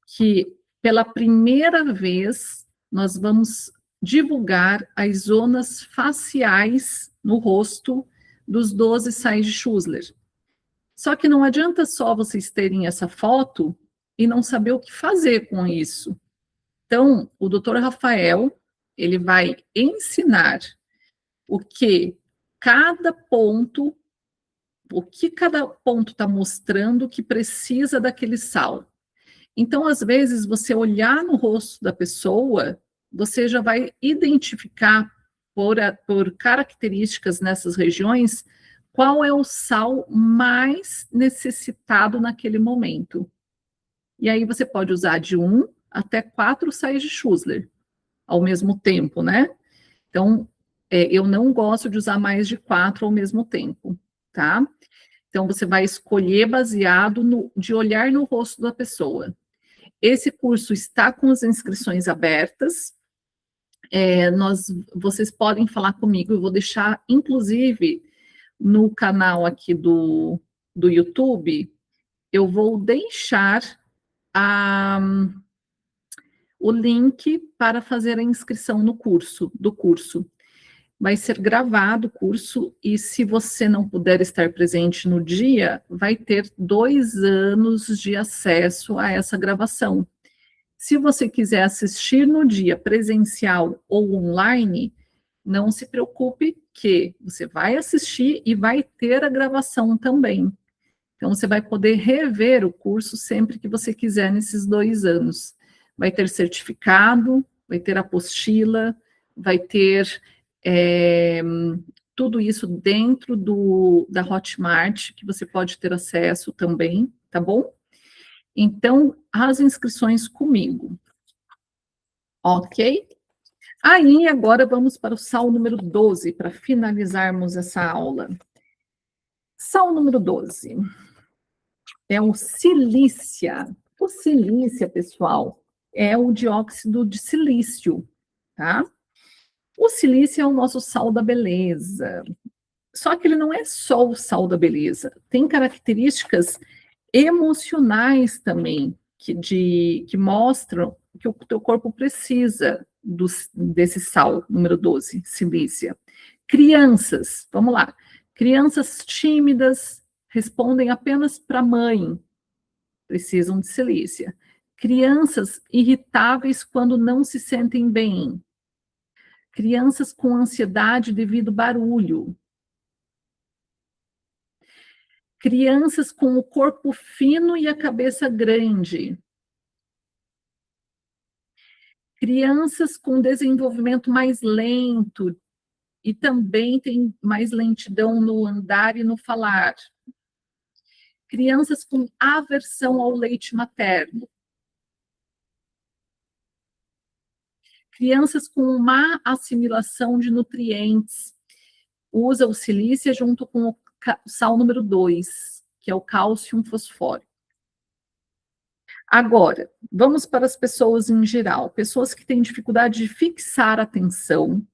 Speaker 1: que pela primeira vez nós vamos divulgar as zonas faciais no rosto dos 12 sais de Schussler. Só que não adianta só vocês terem essa foto e não saber o que fazer com isso. Então, o Dr. Rafael, ele vai ensinar o que cada ponto está mostrando que precisa daquele sal. Então, às vezes, você olhar no rosto da pessoa, você já vai identificar por características nessas regiões qual é o sal mais necessitado naquele momento. E aí você pode usar de 1 até 4 sais de Schussler ao mesmo tempo, né? Então, eu não gosto de usar mais de 4 ao mesmo tempo, tá? Então, você vai escolher baseado de olhar no rosto da pessoa. Esse curso está com as inscrições abertas. Vocês podem falar comigo, eu vou deixar, inclusive, no canal aqui do YouTube, eu vou deixar o link para fazer a inscrição no curso, do curso. Vai ser gravado o curso, e se você não puder estar presente no dia, vai ter 2 anos de acesso a essa gravação. Se você quiser assistir no dia presencial ou online, não se preocupe que você vai assistir e vai ter a gravação também. Então, você vai poder rever o curso sempre que você quiser nesses 2 anos. Vai ter certificado, vai ter apostila, vai ter tudo isso dentro da Hotmart, que você pode ter acesso também, tá bom? Então, as inscrições comigo. Ok? Aí, agora vamos para o sal número 12, para finalizarmos essa aula. Sal número 12 é o silícia. O silícia, pessoal, é o dióxido de silício, tá? O silício é o nosso sal da beleza. Só que ele não é só o sal da beleza. Tem características emocionais também, que mostram que o teu corpo precisa desse sal, número 12, silícia. Crianças, vamos lá. Crianças tímidas respondem apenas para a mãe, precisam de silícia. Crianças irritáveis quando não se sentem bem. Crianças com ansiedade devido ao barulho. Crianças com o corpo fino e a cabeça grande. Crianças com desenvolvimento mais lento, e também tem mais lentidão no andar e no falar. Crianças com aversão ao leite materno. Crianças com má assimilação de nutrientes. Usa o silício junto com o sal número 2, que é o cálcio fosfórico. Agora, vamos para as pessoas em geral. Pessoas que têm dificuldade de fixar a atenção,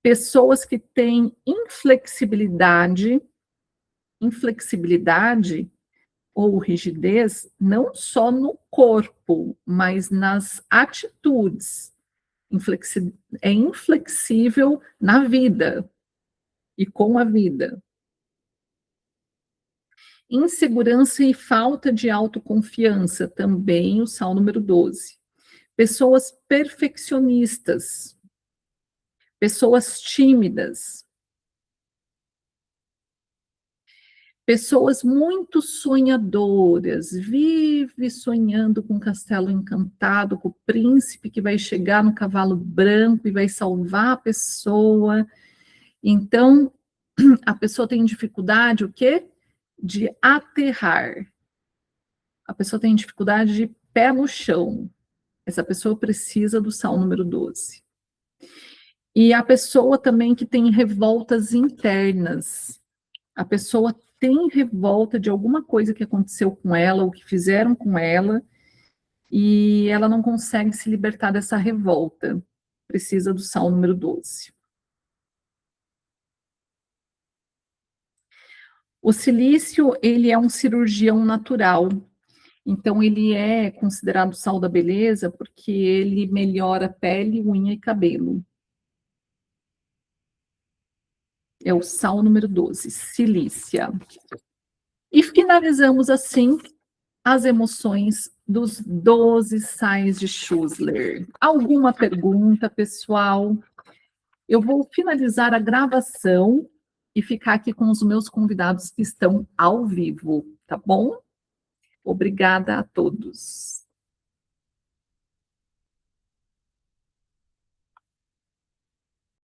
Speaker 1: pessoas que têm inflexibilidade ou rigidez, não só no corpo, mas nas atitudes. É inflexível na vida e com a vida. Insegurança e falta de autoconfiança, também o sal número 12. Pessoas perfeccionistas, pessoas tímidas, pessoas muito sonhadoras, vive sonhando com um castelo encantado, com o príncipe que vai chegar no cavalo branco e vai salvar a pessoa. Então, a pessoa tem dificuldade, o quê? De aterrar. A pessoa tem dificuldade de pé no chão. Essa pessoa precisa do sal número 12. E a pessoa também que tem revoltas internas. A pessoa tem revolta de alguma coisa que aconteceu com ela, ou que fizeram com ela, e ela não consegue se libertar dessa revolta. Precisa do sal número 12. O silício, ele é um cirurgião natural. Então, ele é considerado sal da beleza porque ele melhora pele, unha e cabelo. É o sal número 12, silícia. E finalizamos assim as emoções dos 12 sais de Schussler. Alguma pergunta, pessoal? Eu vou finalizar a gravação e ficar aqui com os meus convidados que estão ao vivo, tá bom? Obrigada a todos.